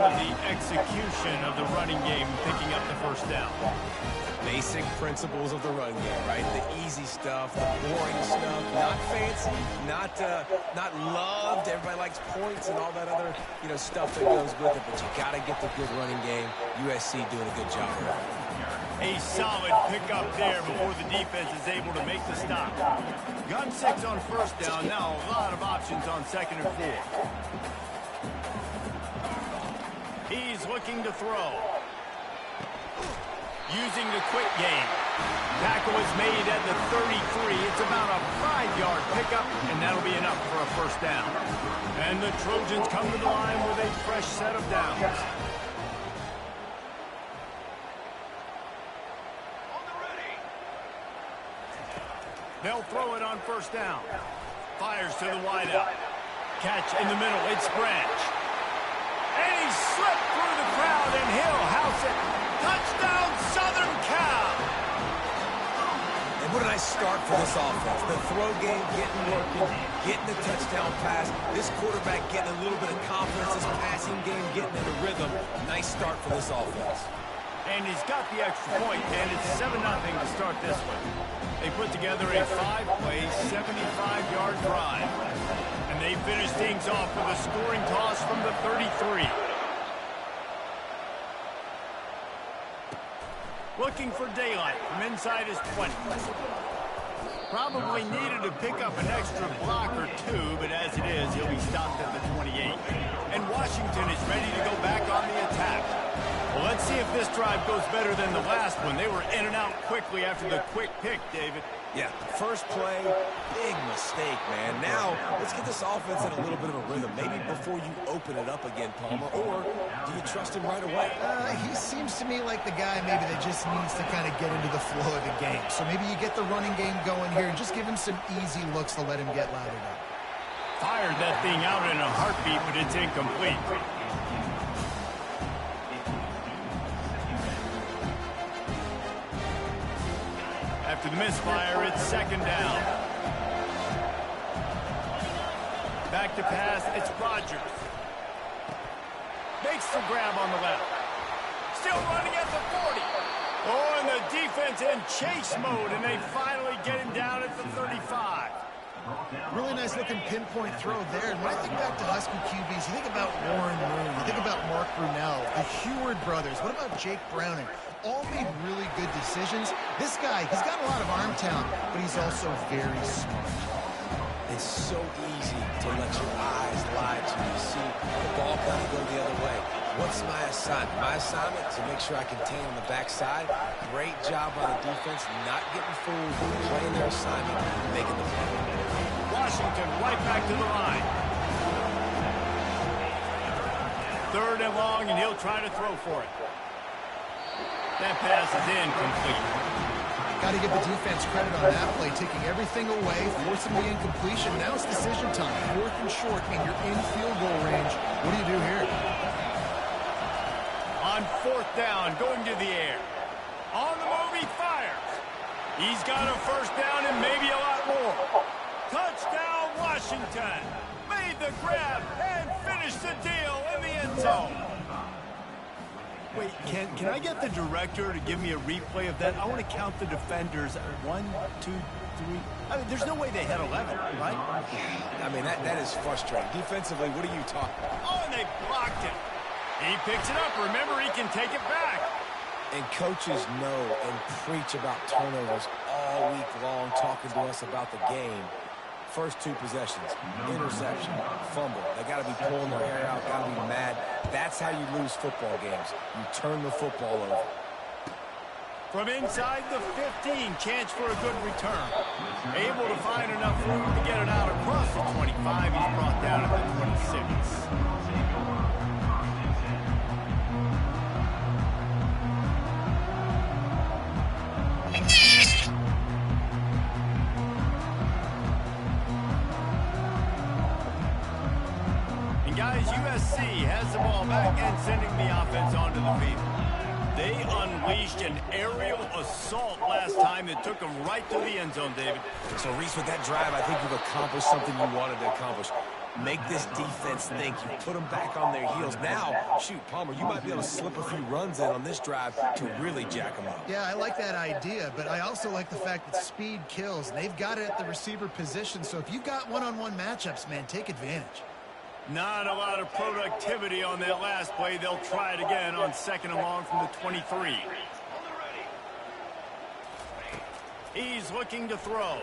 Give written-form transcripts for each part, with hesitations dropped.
with the execution of the running game, picking up the first down. Basic principles of the run game, right? The easy stuff, the boring stuff, not fancy, not loved. Everybody likes points and all that other, stuff that goes with it. But you got to get the good running game. USC doing a good job here. A solid pickup there before the defense is able to make the stop. Gun 6 on first down. Now a lot of options on 2nd and 4. He's looking to throw. Using the quick game. Tackle is made at the 33. It's about a 5-yard pickup, and that'll be enough for a first down. And the Trojans come to the line with a fresh set of downs. They'll throw it on first down. Fires to the wideout. Catch in the middle. It's Branch. And he slipped through the crowd, and he'll house it. Touchdown, Southern Cal. And what a nice start for this offense. The throw game getting working, getting the touchdown pass. This quarterback getting a little bit of confidence. This passing game getting into rhythm. Nice start for this offense. And he's got the extra point, and it's 7-0 to start this one. They put together a 5-play, 75-yard drive. And they finish things off with a scoring toss from the 33. Looking for daylight from inside his 20. Probably needed to pick up an extra block or two, but as it is, he'll be stopped at the 28. And Washington is ready to go back on the attack. Well, let's see if this drive goes better than the last one. They were in and out quickly after the quick pick, David. Yeah, first play, big mistake, man. Now, let's get this offense in a little bit of a rhythm. Maybe before you open it up again, Palmer, or do you trust him right away? He seems to me like the guy maybe that just needs to kind of get into the flow of the game. So maybe you get the running game going here and just give him some easy looks to let him get lathered up. Fired that thing out in a heartbeat, but it's incomplete. After the misfire, it's 2nd down. Back to pass, it's Rodgers. Makes the grab on the left. Still running at the 40. Oh, and the defense in chase mode, and they finally get him down at the 35. Really nice looking pinpoint throw there. And when I think back to Husky QBs, you think about Warren Moon, you think about Mark Brunell, the Heward brothers. What about Jake Browning? All made really good decisions. This guy, he's got a lot of arm talent, but he's also very smart. It's so easy to let your eyes lie to you. See the ball kind of go the other way. What's my assignment? My assignment is to make sure I contain on the backside. Great job by the defense, not getting fooled, playing their assignment, making the play. Washington right back to the line. 3rd and long, and he'll try to throw for it. That pass is incomplete. Got to give the defense credit on that play, taking everything away, forcing the incompletion. Now it's decision time. 4th and short, and you're in field goal range. What do you do here? On 4th down, going to the air. On the move, he fires. He's got a first down and maybe a lot more. Touchdown, Washington. Made the grab and finished the deal in the end zone. Wait, can I get the director to give me a replay of that? I want to count the defenders. 1, 2, 3. I mean, there's no way they had 11, right? I mean, that is frustrating. Defensively, what are you talking about? Oh, and they blocked him. He picks it up. Remember, he can take it back. And coaches know and preach about turnovers all week long, talking to us about the game. First 2 possessions, interception, fumble. They got to be pulling their hair out, got to be mad. That's how you lose football games. You turn the football over. From inside the 15, chance for a good return. Able to find enough room to get it out across the 25. He's brought down at the 26. Guys, USC has the ball back and sending the offense onto the field. They unleashed an aerial assault last time that took them right to the end zone, David. So, Reese, with that drive, I think you've accomplished something you wanted to accomplish. Make this defense think. You put them back on their heels. Now, shoot, Palmer, you might be able to slip a few runs in on this drive to really jack them up. Yeah, I like that idea, but I also like the fact that speed kills. They've got it at the receiver position, so if you've got one-on-one matchups, man, take advantage. Not a lot of productivity on that last play. They'll try it again on 2nd and long from the 23. He's looking to throw.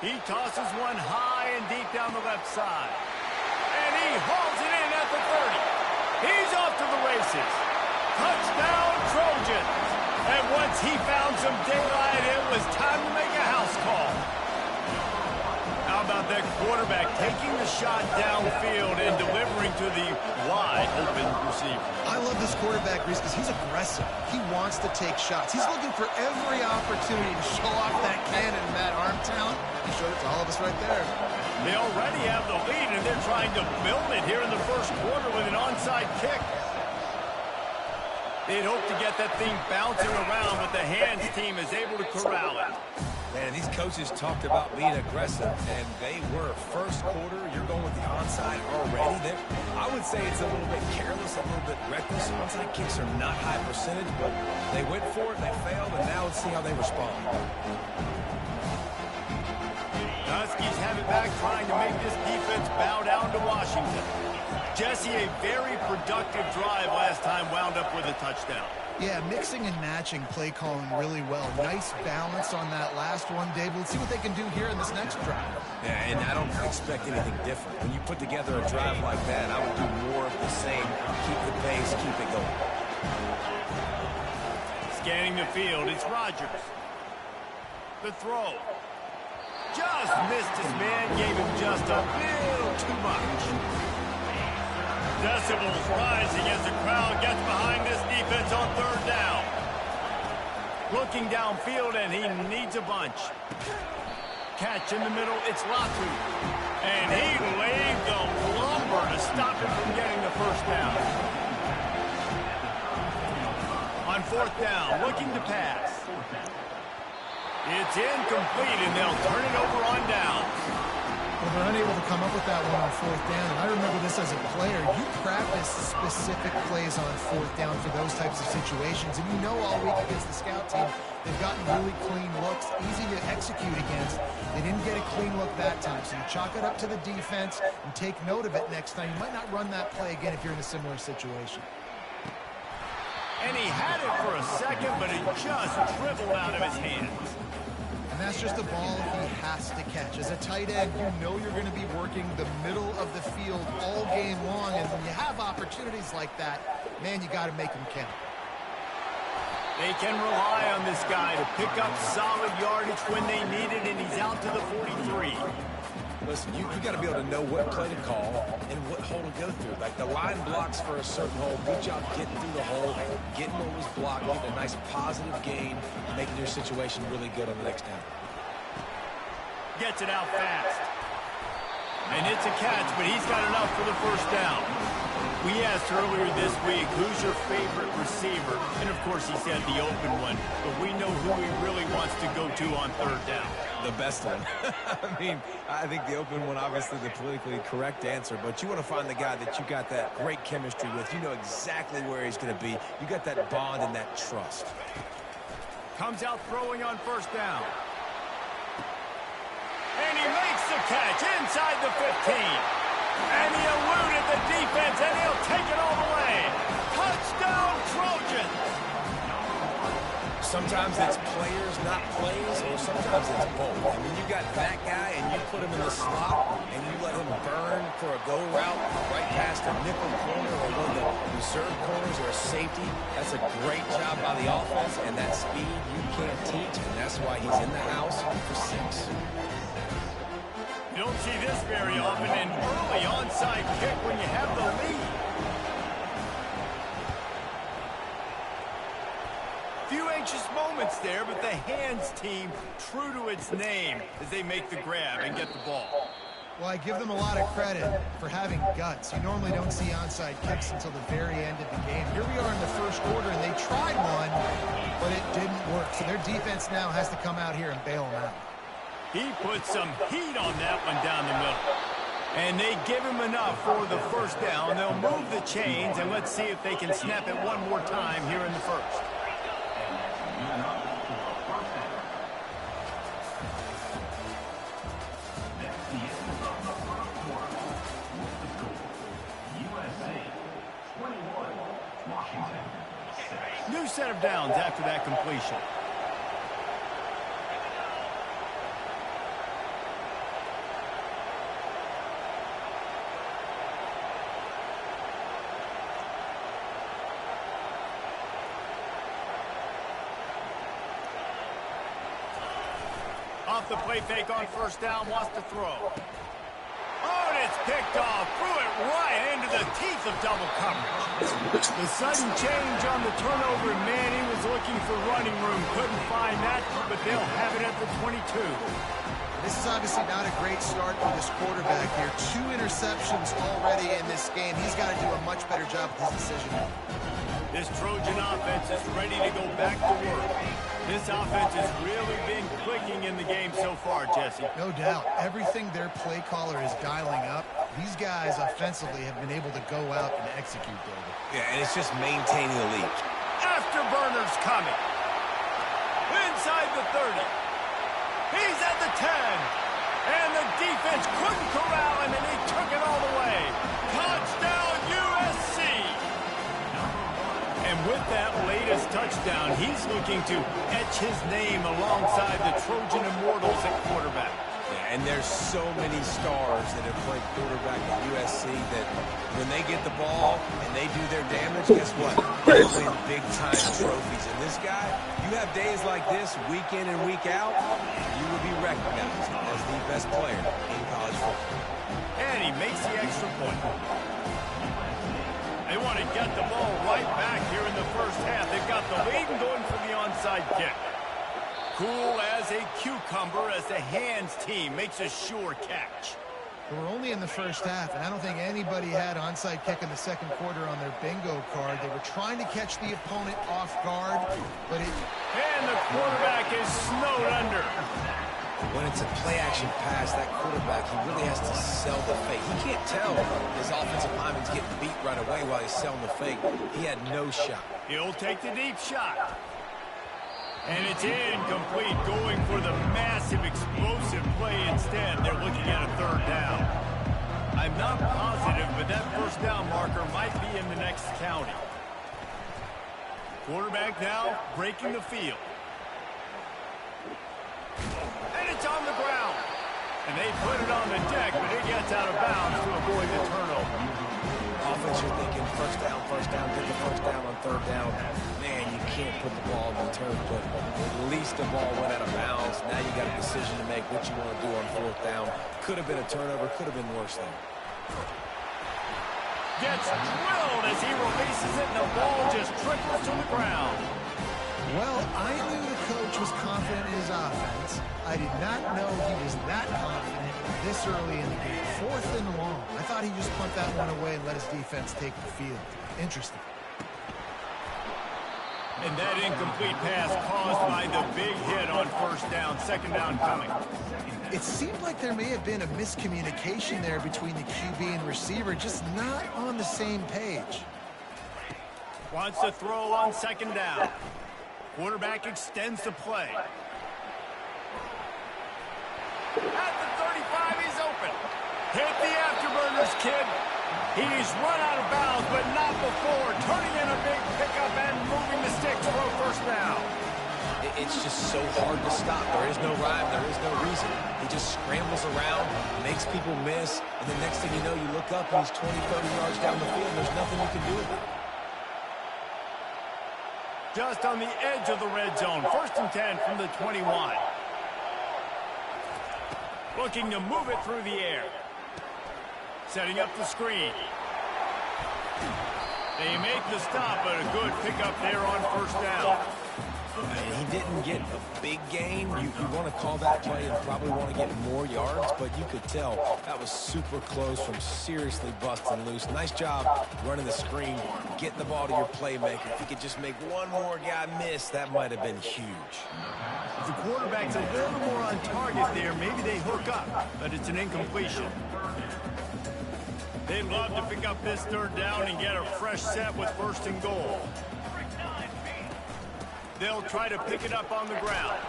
He tosses one high and deep down the left side. And he hauls it in at the 30. He's off to the races. Touchdown, Trojans. And once he found some daylight, it was time to make a house call. How about that quarterback taking the shot downfield and delivering to the wide open receiver? I love this quarterback, Reese, because he's aggressive. He wants to take shots. He's looking for every opportunity to show off that cannon and that arm talent. He showed it to all of us right there. They already have the lead, and they're trying to build it here in the first quarter with an onside kick. They'd hope to get that thing bouncing around, but the hands team is able to corral it. Man, these coaches talked about being aggressive, and they were. First quarter, you're going with the onside already. I would say it's a little bit careless, a little bit reckless. Onside kicks are not high percentage, but they went for it, they failed, and now let's see how they respond. Huskies have it back, trying to make this defense bow down to Washington. Jesse, a very productive drive last time, wound up with a touchdown. Yeah, mixing and matching play calling really well. Nice balance on that last one, Dave. Let's see what they can do here in this next drive. Yeah, and I don't expect anything different. When you put together a drive like that, I would do more of the same. Keep the pace, keep it going. Scanning the field, it's Rodgers. The throw. Just missed his man, gave him just a little too much. Decibels rising as the crowd gets behind this defense on 3rd down. Looking downfield, and he needs a bunch. Catch in the middle, it's Latu. And he laid the lumber to stop him from getting the first down. On 4th down, looking to pass. It's incomplete, and they'll turn it over on downs. Well, they're unable to come up with that one on 4th down. And I remember this as a player. You practice specific plays on 4th down for those types of situations. And you know all week against the scout team, they've gotten really clean looks, easy to execute against. They didn't get a clean look that time. So you chalk it up to the defense and take note of it next time. You might not run that play again if you're in a similar situation. And he had it for a second, but it just dribbled out of his hands. And that's just a ball he has to catch. As a tight end, you know you're going to be working the middle of the field all game long. And when you have opportunities like that, man, you got to make them count. They can rely on this guy to pick up solid yardage when they need it, and he's out to the 43. Listen, you got to be able to know what play to call and what hole to go through. Like the line blocks for a certain hole. Good job getting through the hole, getting what was blocked, getting a nice positive gain, making your situation really good on the next down. Gets it out fast. And it's a catch, but he's got enough for the first down. We asked earlier this week, who's your favorite receiver? And, of course, he said the open one. But we know who he really wants to go to on 3rd down. The best one. I mean, I think the open one, obviously the politically correct answer, but you want to find the guy that you got that great chemistry with. You know exactly where he's going to be. You got that bond and that trust. Comes out throwing on 1st down. And he makes the catch inside the 15. And he eluded the defense, and he'll take it all the way. Touchdown, Trojans! Sometimes it's players, not plays, or sometimes it's both. I mean, you got that guy, and you put him in the slot, and you let him burn for a go route right past a nickel corner or one of the reserve corners or a safety. That's a great job by the offense, and that speed you can't teach, and that's why he's in the house for 6. You don't see this very often, an early onside kick when you have the lead. Few anxious moments there, but the hands team true to its name as they make the grab and get the ball. Well, I give them a lot of credit for having guts. You normally don't see onside kicks until the very end of the game. Here we are in the first quarter, and they tried one, but it didn't work. So their defense now has to come out here and bail them out. He put some heat on that one down the middle. And they give him enough for the first down. They'll move the chains, and let's see if they can snap it one more time here in the first. New set of downs after that completion. Off the play fake on first down, wants to throw. Oh, and it's picked off. Threw it right into the teeth of double coverage. The sudden change on the turnover, man, he was looking for running room. Couldn't find that, but they'll have it at the 22. This is obviously not a great start for this quarterback here. 2 interceptions already in this game. He's got to do a much better job with his decision. This Trojan offense is ready to go back to work. This offense has really been clicking in the game so far, Jesse. No doubt. Everything their play caller is dialing up, these guys offensively have been able to go out and execute, David. Yeah, and it's just maintaining the lead. Afterburners coming. Inside the 30. He's at the 10. And the defense couldn't corral him, and he took it all the way. Touchdown, USC! And with that latest touchdown, he's looking to etch his name alongside the Trojan Immortals at quarterback. Yeah, and there's so many stars that have played quarterback at USC that when they get the ball and they do their damage, guess what? They win big-time trophies. And this guy, you have days like this, week in and week out, you will be recognized as the best player in college football. And he makes the extra point. They want to get the ball right back here in the first half. They've got the lead and going for the onside kick. Cool as a cucumber as the hands team makes a sure catch. We're only in the first half, and I don't think anybody had onside kick in the second quarter on their bingo card. They were trying to catch the opponent off guard, but it... And the quarterback is snowed under. When it's a play-action pass, that quarterback, he really has to sell the fake. He can't tell his offensive lineman's getting beat right away while he's selling the fake. He had no shot. He'll take the deep shot. And it's incomplete, going for the massive, explosive play instead. They're looking at a third down. I'm not positive, but that first down marker might be in the next county. Quarterback now breaking the field. And it's on the ground. And they put it on the deck, but it gets out of bounds to avoid the turnover. Offense, you're thinking first down, get the first down on third down. Man, you can't put the ball in return, but at least the ball went out of bounds. Now you got a decision to make what you want to do on fourth down. Could have been a turnover, could have been worse there. Gets drilled as he releases it, and the ball just trickles to the ground. Well, I knew the coach was confident in his offense. I did not know he was that confident this early in the game. 4th and long. I thought he'd just punt that one away and let his defense take the field. Interesting. And that incomplete pass caused by the big hit on first down. Second down coming. It seemed like there may have been a miscommunication there between the QB and receiver, just not on the same page. Wants to throw on second down. Quarterback extends the play. At the 35, he's open. Hit the afterburners, kid. He's run out of bounds, but not before. Turning in a big pickup and moving the sticks for a first down. It's just so hard to stop. There is no rhyme. There is no reason. He just scrambles around, makes people miss, and the next thing you know, you look up and he's 20, 30 yards down the field, and there's nothing you can do with it. Just on the edge of the red zone. 1st and 10 from the 21. Looking to move it through the air. Setting up the screen. They make the stop, but a good pickup there on first down. He didn't get a big gain. You want to call that play and probably want to get more yards, but you could tell that was super close from seriously busting loose. Nice job running the screen, getting the ball to your playmaker. If he could just make one more guy miss, that might have been huge. The quarterback's a little more on target there. Maybe they hook up, but it's an incompletion. They'd love to pick up this third down and get a fresh set with 1st and goal. They'll try to pick it up on the ground.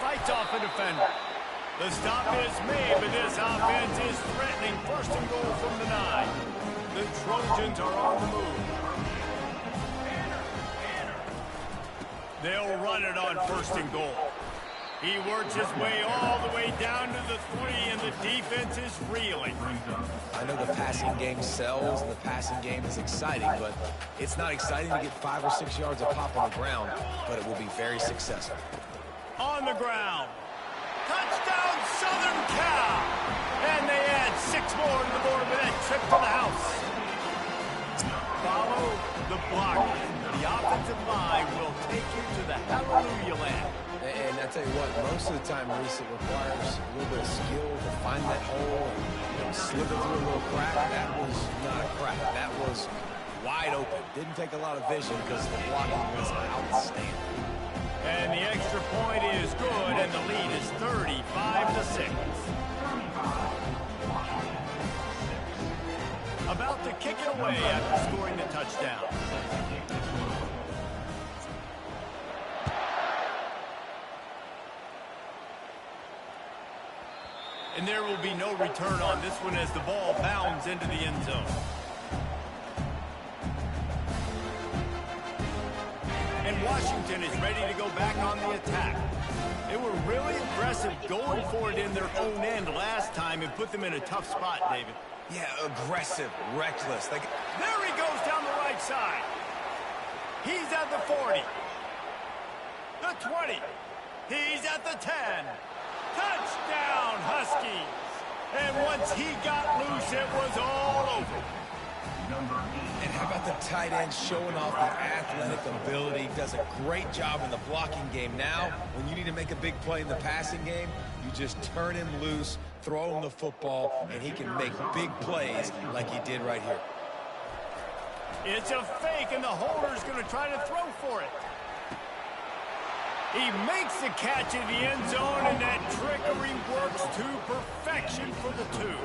Fights off a defender. The stop is made, but this offense is threatening 1st and goal from the 9. The Trojans are on the move. They'll run it on 1st and goal. He works his way all the way down to the 3, and the defense is reeling. I know the passing game sells, and the passing game is exciting, but it's not exciting to get 5 or 6 yards of pop on the ground, but it will be very successful. On the ground. Touchdown, Southern Cal! And they add 6 more to the board with that trip to the house. Follow the block. The offensive line will take you to the hallelujah land. And I tell you what, most of the time, Reese, it requires a little bit of skill to find that hole and slip it through a little crack. That was not a crack. That was wide open. Didn't take a lot of vision because the blocking was outstanding. And the extra point is good, and the lead is 35-6. About to kick it away after scoring the touchdown. And there will be no return on this one as the ball bounds into the end zone. And Washington is ready to go back on the attack. They were really aggressive going for it in their own end last time and put them in a tough spot, David. Yeah, aggressive, reckless. There he goes down the right side. He's at the 40. The 20. He's at the 10. Touchdown, Huskies. And once he got loose, it was all over. And how about the tight end showing off the athletic ability? Does a great job in the blocking game. Now, when you need to make a big play in the passing game, you just turn him loose, throw him the football, and he can make big plays like he did right here. It's a fake, and the holder's going to try to throw for it. He makes the catch in the end zone, and that trickery works to perfection for the 2.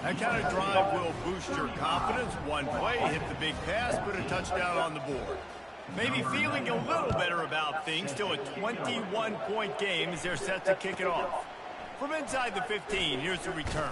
That kind of drive will boost your confidence. One play, hit the big pass, put a touchdown on the board. Maybe feeling a little better about things. Still a 21-point game as they're set to kick it off. From inside the 15, here's the return.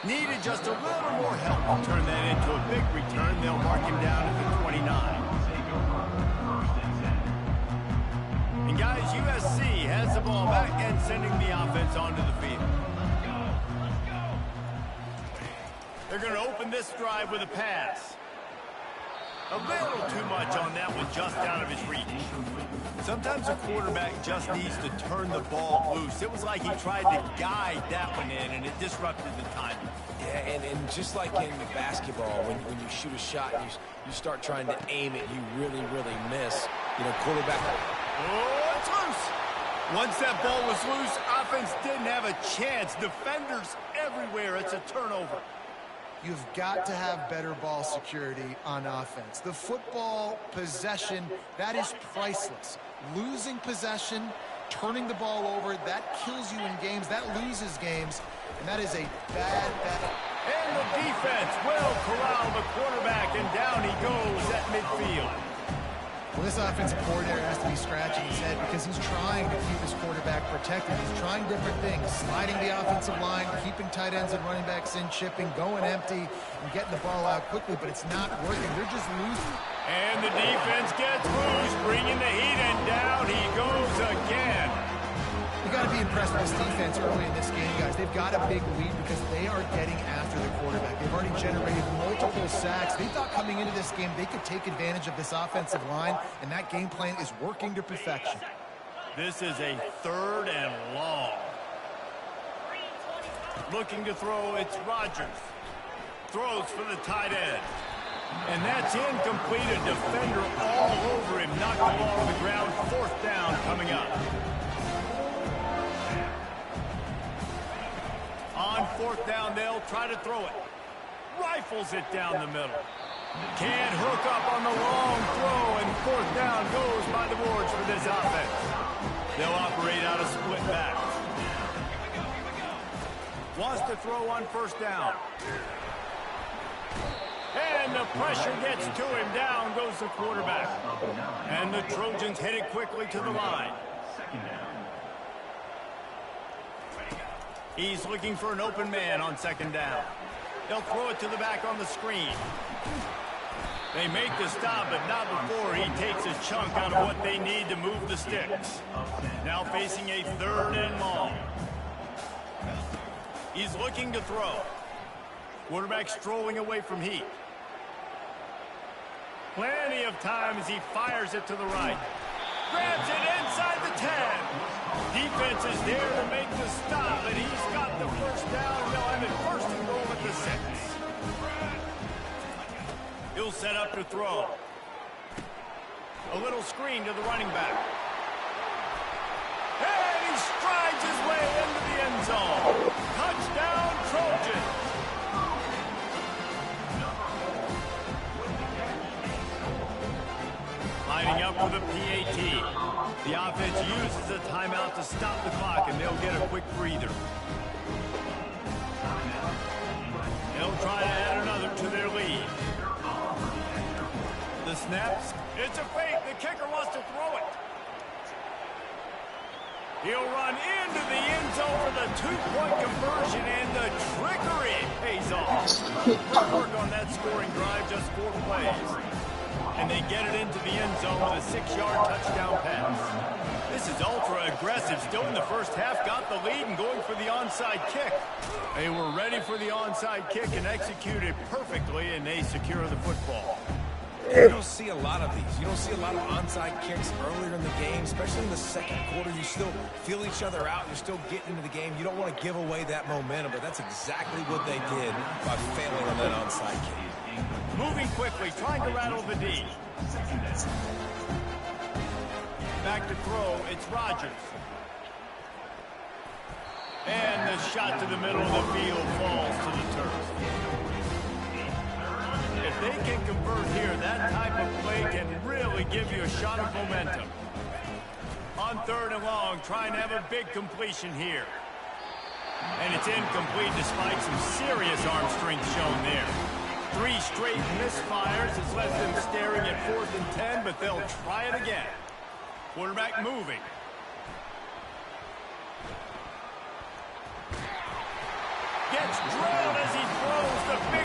Needed just a little more help to turn that into a big return. They'll mark him down at the 29. And guys, USC has the ball back and sending the offense onto the field. They're going to open this drive with a pass. A little too much on that one, just out of his reach. Sometimes a quarterback just needs to turn the ball loose. It was like he tried to guide that one in, and it disrupted the timing. Yeah, and just like in basketball, when you shoot a shot and you start trying to aim it, you really, really miss. You know, quarterback... Oh, it's loose. Once that ball was loose, offense didn't have a chance. Defenders everywhere. It's a turnover. You've got to have better ball security on offense. The football possession, that is priceless. Losing possession, turning the ball over, that kills you in games. That loses games. And that is a bad. And the defense will corral the quarterback, and down he goes at midfield. Well, this offensive coordinator has to be scratching his head because he's trying to keep his quarterback protected. He's trying different things, sliding the offensive line, keeping tight ends and running backs in, chipping, going empty, and getting the ball out quickly, but it's not working. They're just losing. And the defense gets loose, bringing the heat, and down he goes again. You got to be impressed with this defense early in this game, guys. They've got a big lead because they are getting after the quarterback. They've already generated multiple sacks. They thought coming into this game they could take advantage of this offensive line, and that game plan is working to perfection. This is a 3rd and long. Looking to throw, it's Rodgers. Throws for the tight end. And that's incomplete. A defender all over him. Knocked the ball to the ground. 4th down coming up. On 4th down, they'll try to throw it. Rifles it down the middle. Can't hook up on the long throw, and 4th down goes by the boards for this offense. They'll operate out of split back. Wants to throw on 1st down. And the pressure gets to him. Down goes the quarterback. And the Trojans hit it quickly to the line. He's looking for an open man on second down. They'll throw it to the back on the screen. They make the stop, but not before he takes a chunk out of what they need to move the sticks. Now facing a 3rd and long. He's looking to throw. Quarterback strolling away from heat. Plenty of time as he fires it to the right. Grabs it inside the 10. Defense is there to make the stop, and he's got the first down, and they'll have it 1st and goal at the 6. He'll set up to throw. A little screen to the running back. And he strides his way into the end zone. Touchdown, Trojans. Lining up for the PAT. The offense uses a timeout to stop the clock, and they'll get a quick breather. They'll try to add another to their lead. The snaps. It's a fake. The kicker wants to throw it. He'll run into the end zone for the 2-point conversion, and the trickery pays off. Good work on that scoring drive, just 4 plays. And they get it into the end zone with a 6-yard touchdown pass. This is ultra aggressive. Still in the first half, got the lead and going for the onside kick. They were ready for the onside kick and executed perfectly, and they secure the football. You don't see a lot of these. You don't see a lot of onside kicks earlier in the game, especially in the second quarter. You still feel each other out. You're still getting into the game. You don't want to give away that momentum, but that's exactly what they did by failing on that onside kick. Moving quickly, trying to rattle the D. Back to throw, it's Rodgers. And the shot to the middle of the field falls to the turf. If they can convert here, that type of play can really give you a shot of momentum. On 3rd and long, trying to have a big completion here. And it's incomplete despite some serious arm strength shown there. 3 straight misfires has left them staring at 4th and 10, but they'll try it again. Quarterback moving. Gets drilled as he